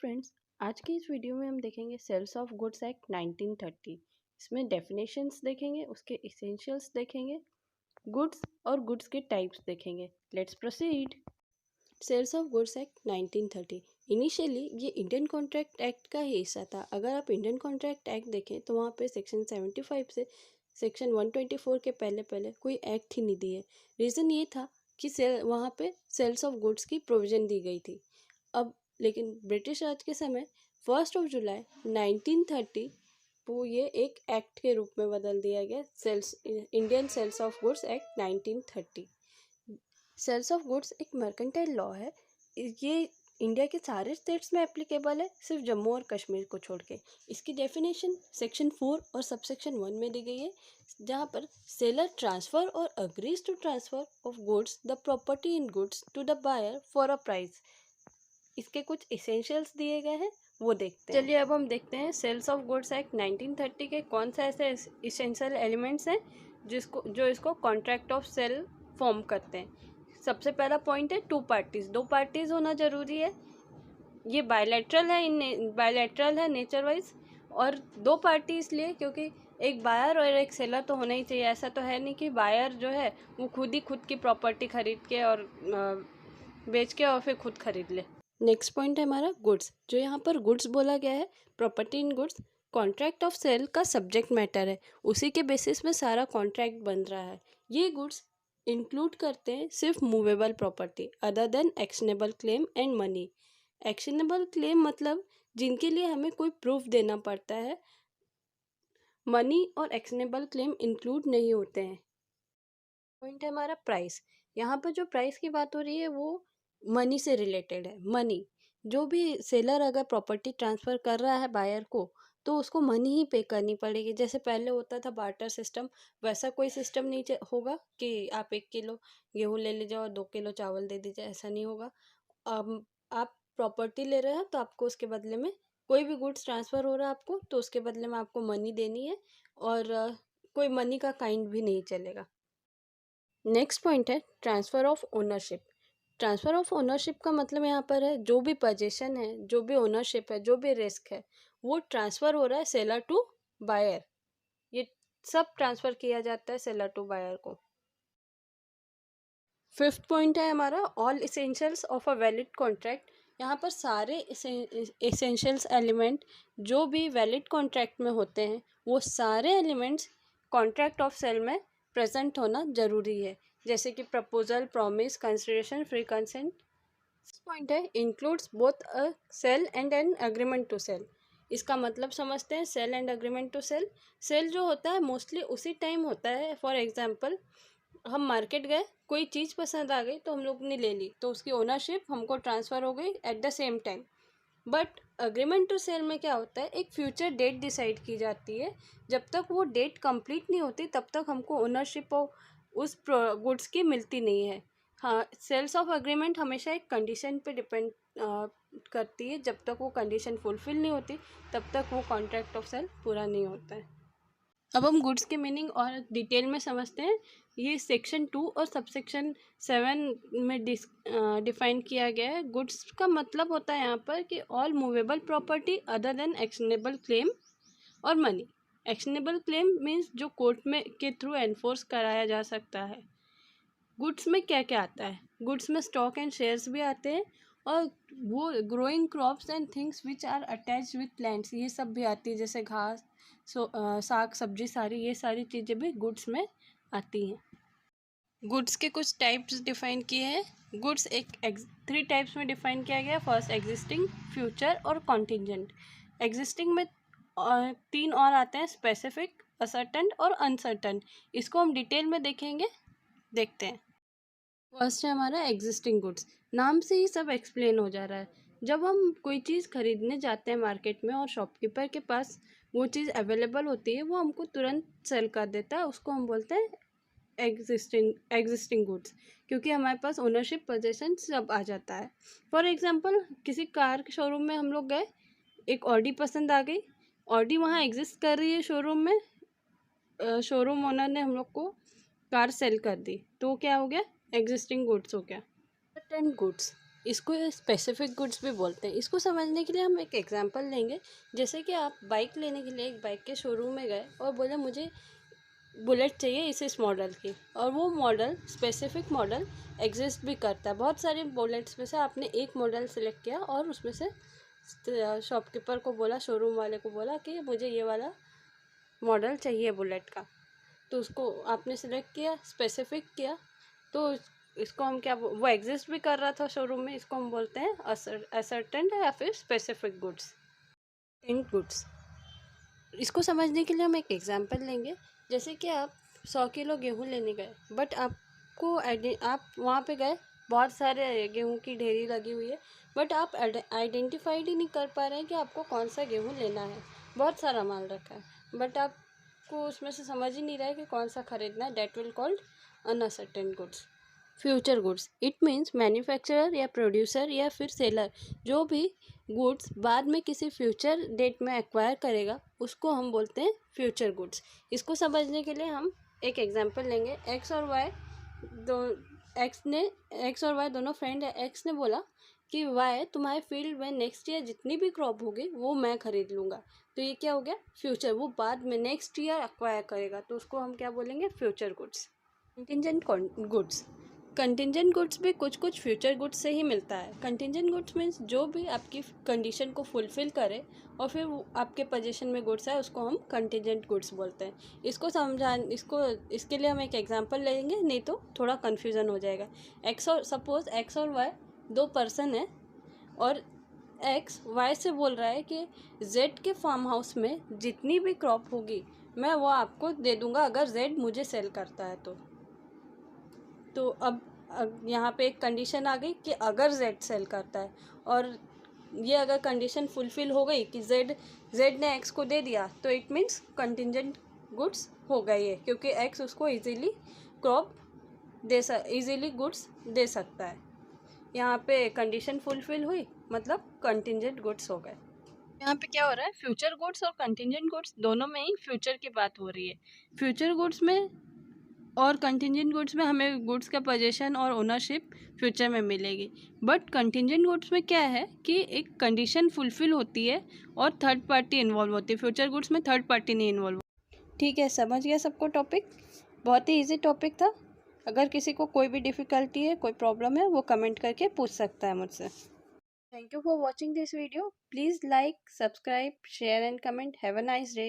Friends, आज की इस वीडियो में हम देखेंगे सेल्स ऑफ गुड्स एक्ट 1930। इसमें डेफिनेशंस देखेंगे, उसके इसेंशियल्स देखेंगे, गुड्स और गुड्स के टाइप्स देखेंगे। Let's proceed. Sales of goods act 1930 initially ये इंडियन कॉन्ट्रैक्ट एक्ट का ही हिस्सा था। अगर आप इंडियन कॉन्ट्रैक्ट एक्ट देखें तो वहाँ पे सेक्शन 75 से सेक्शन 124 के पहले पहले कोई एक्ट ही नहीं दी है। रीज़न ये था कि वहाँ पे सेल्स ऑफ गुड्स की प्रोविज़न दी गई थी। अब लेकिन ब्रिटिश राज के समय 1 जुलाई 1930 को ये एक एक्ट के रूप में बदल दिया गया, Indian sales of goods act 1930। Sales of goods एक मर्केंटाइल लॉ है। ये इंडिया के सारे स्टेट्स में एप्लीकेबल है, सिर्फ जम्मू और कश्मीर को छोड़ के। इसकी डेफिनेशन सेक्शन 4 और सबसेक्शन 1 में दी गई है, जहाँ पर सेलर ट्रांसफ़र और agrees to transfer of goods the property in goods to the buyer for a price. इसके कुछ इसेंशियल्स दिए गए हैं, वो देखते हैं। चलिए अब हम देखते हैं सेल्स ऑफ गुड्स एक्ट 1930 के कौन से ऐसे इसेंशियल एलिमेंट्स हैं जो इसको कॉन्ट्रैक्ट ऑफ सेल फॉर्म करते हैं। सबसे पहला पॉइंट है दो पार्टीज होना जरूरी है। ये बायलैटरल है नेचर वाइज, और दो पार्टी इसलिए क्योंकि एक बायर और एक सेलर तो होना ही चाहिए। ऐसा तो है नहीं कि बायर जो है वो खुद की प्रॉपर्टी खरीद के और बेच के और फिर खुद खरीद ले। नेक्स्ट पॉइंट है हमारा गुड्स। जो यहाँ पर गुड्स बोला गया है, property in goods contract of sale का सब्जेक्ट मैटर है। उसी के बेसिस में सारा कॉन्ट्रैक्ट बन रहा है। ये गुड्स इंक्लूड करते हैं सिर्फ movable property other than actionable claim and money. Actionable claim मतलब जिनके लिए हमें कोई प्रूफ देना पड़ता है। मनी और एक्शनेबल क्लेम इंक्लूड नहीं होते हैं। पॉइंट है हमारा प्राइस। यहाँ पर जो प्राइस की बात हो रही है वो मनी से रिलेटेड है। मनी, जो भी सेलर अगर प्रॉपर्टी ट्रांसफ़र कर रहा है बायर को, तो उसको मनी ही पे करनी पड़ेगी। जैसे पहले होता था बार्टर सिस्टम, वैसा कोई सिस्टम नहीं होगा कि आप 1 किलो गेहूँ ले लीजिए और 2 किलो चावल दे दीजिए, ऐसा नहीं होगा। आप प्रॉपर्टी ले रहे हैं तो आपको उसके बदले में कोई भी गुड्स ट्रांसफ़र हो रहा है आपको, तो उसके बदले में आपको मनी देनी है, और कोई मनी का काइंड भी नहीं चलेगा। नेक्स्ट पॉइंट है transfer of ownership. Transfer of ownership का मतलब यहाँ पर है जो भी पोजीशन है, जो भी ओनरशिप है, जो भी रिस्क है, वो ट्रांसफ़र हो रहा है सेलर टू बायर। ये सब ट्रांसफ़र किया जाता है सेलर टू बायर को। फिफ्थ पॉइंट है हमारा all essentials of a valid contract. यहाँ पर सारे इसेंशियल्स एलिमेंट जो भी वैलिड कॉन्ट्रैक्ट में होते हैं, वो सारे एलिमेंट्स कॉन्ट्रैक्ट ऑफ सेल में प्रेजेंट होना जरूरी है। जैसे कि proposal, promise, consideration, free consent. Point है includes both a sale and an agreement to sale. इसका मतलब समझते हैं sale and agreement to sale. Sale जो होता है मोस्टली उसी टाइम होता है। फॉर एग्जांपल, हम मार्केट गए, कोई चीज़ पसंद आ गई तो हम लोग ने ले ली, तो उसकी ओनरशिप हमको ट्रांसफ़र हो गई at the same time. But agreement to sale में क्या होता है, एक फ्यूचर डेट डिसाइड की जाती है। जब तक वो डेट कंप्लीट नहीं होती तब तक हमको ओनरशिप उस गुड्स की मिलती नहीं है। हाँ, सेल्स ऑफ अग्रीमेंट हमेशा एक कंडीशन पे डिपेंड करती है। जब तक वो कंडीशन फुलफिल नहीं होती तब तक वो कॉन्ट्रैक्ट ऑफ सेल पूरा नहीं होता है। अब हम गुड्स के मीनिंग और डिटेल में समझते हैं। ये सेक्शन 2 और सबसेक्शन 7 में डिफाइन किया गया है। गुड्स का मतलब होता है यहाँ पर कि all movable property other than actionable claim और मनी। एक्शनेबल क्लेम मीन्स जो कोर्ट में के थ्रू एनफोर्स कराया जा सकता है। गुड्स में क्या क्या आता है, गुड्स में स्टॉक एंड शेयर्स भी आते हैं, और वो growing crops and things which are attach with plants, ये सब भी आती है। जैसे घास, साग सब्जी, ये सारी चीज़ें भी गुड्स में आती हैं। गुड्स के कुछ टाइप्स डिफाइन किए हैं। गुड्स एक 3 टाइप्स में डिफाइन किया गया। फर्स्ट एग्जिस्टिंग, फ्यूचर और कॉन्टिजेंट। एग्जिस्टिंग में 3 और आते हैं, स्पेसिफिक, असर्टन और अनसर्टन। इसको हम डिटेल में देखते हैं। फर्स्ट है हमारा एग्जिस्टिंग गुड्स। नाम से ही सब एक्सप्लेन हो जा रहा है। जब हम कोई चीज़ खरीदने जाते हैं मार्केट में और शॉपकीपर के पास वो चीज़ अवेलेबल होती है, वो हमको तुरंत सेल कर देता है, उसको हम बोलते हैं एग्जिस्टिंग गुड्स, क्योंकि हमारे पास ओनरशिप, पोजेशन सब आ जाता है। फॉर एग्जांपल, किसी कार के शोरूम में हम लोग गए, एक ऑडी पसंद आ गई, ऑडी वहाँ एग्जिस्ट कर रही है शोरूम में, शोरूम ओनर ने हम लोग को कार सेल कर दी, तो क्या हो गया, एग्जिस्टिंग गुड्स हो गया। अनसर्टेन गुड्स, इसको स्पेसिफिक गुड्स भी बोलते हैं। इसको समझने के लिए हम एक एग्जांपल लेंगे। जैसे कि आप बाइक लेने के लिए एक बाइक के शोरूम में गए और बोले मुझे बुलेट चाहिए इस मॉडल की, और वो मॉडल स्पेसिफिक मॉडल एग्जिस्ट भी करता है। बहुत सारे बुलेट्स में से आपने एक मॉडल सेलेक्ट किया और उसमें से शॉपकीपर को बोला, शोरूम वाले को बोला कि मुझे ये वाला मॉडल चाहिए बुलेट का। तो उसको आपने सेलेक्ट किया, स्पेसिफिक किया, तो इसको हम क्या, वो एग्जिस्ट भी कर रहा था शोरूम में, इसको हम बोलते हैं असर्टेंट या फिर स्पेसिफिक गुड्स, टेंट गुड्स। इसको समझने के लिए हम एक एग्जांपल लेंगे। जैसे कि आप 100 किलो गेहूँ लेने गए, बट आप वहाँ पे गए, बहुत सारे गेहूँ की ढेरी लगी हुई है, बट आप आइडेंटिफाइड ही नहीं कर पा रहे हैं कि आपको कौन सा गेहूँ लेना है। बहुत सारा माल रखा है बट आपको उसमें से समझ ही नहीं रहा है कि कौन सा खरीदना है। That will called uncertain goods. Future goods, it means manufacturer या प्रोड्यूसर या फिर सेलर जो भी गुड्स बाद में किसी फ्यूचर डेट में एक्वायर करेगा उसको हम बोलते हैं फ्यूचर गुड्स। इसको समझने के लिए हम एक एग्जांपल लेंगे। एक्स और वाई दोनों फ्रेंड है। एक्स ने बोला कि वाई तुम्हारे फील्ड में नेक्स्ट ईयर जितनी भी क्रॉप होगी वो मैं खरीद लूँगा। तो ये क्या हो गया, फ्यूचर, वो बाद में नेक्स्ट ईयर एक्वायर करेगा, तो उसको हम क्या बोलेंगे, future goods. Contingent goods, contingent goods भी कुछ कुछ फ्यूचर गुड्स से ही मिलता है। कंटिजेंट गुड्स मीन्स जो भी आपकी कंडीशन को फुलफ़िल करे और फिर आपके पोजीशन में गुड्स है उसको हम कंटिजेंट गुड्स बोलते हैं। इसके लिए हम एक एग्जांपल लेंगे, नहीं तो थोड़ा कन्फ्यूज़न हो जाएगा। सपोज एक्स और वाई दो पर्सन है और एक्स वाई से बोल रहा है कि जेड के फार्म हाउस में जितनी भी क्रॉप होगी मैं वो आपको दे दूँगा अगर जेड मुझे सेल करता है तो अब यहाँ पे एक कंडीशन आ गई कि अगर जेड सेल करता है, और ये अगर कंडीशन फुलफ़िल हो गई कि जेड ने एक्स को दे दिया तो इट मीन्स कंटिजेंट गुड्स हो गई है, क्योंकि एक्स उसको इजीली गुड्स दे सकता है। यहाँ पे कंडीशन फुलफ़िल हुई मतलब कंटिजेंट गुड्स हो गए। यहाँ पे क्या हो रहा है, फ्यूचर गुड्स और कंटिजेंट गुड्स दोनों में ही फ्यूचर की बात हो रही है। फ्यूचर गुड्स में और कंटिजेंट गुड्स में हमें गुड्स का पोजीशन और ओनरशिप फ्यूचर में मिलेगी, बट कंटिजेंट गुड्स में क्या है कि एक कंडीशन फुलफ़िल होती है और थर्ड पार्टी इन्वॉल्व होती है। फ्यूचर गुड्स में थर्ड पार्टी नहीं इन्वॉल्व। ठीक है, समझ गया सबको टॉपिक? बहुत ही ईजी टॉपिक था। अगर किसी को कोई भी डिफ़िकल्टी है, कोई प्रॉब्लम है, वो कमेंट करके पूछ सकता है मुझसे। Thank you for watching this video. Please like, subscribe, share and comment. Have a nice day.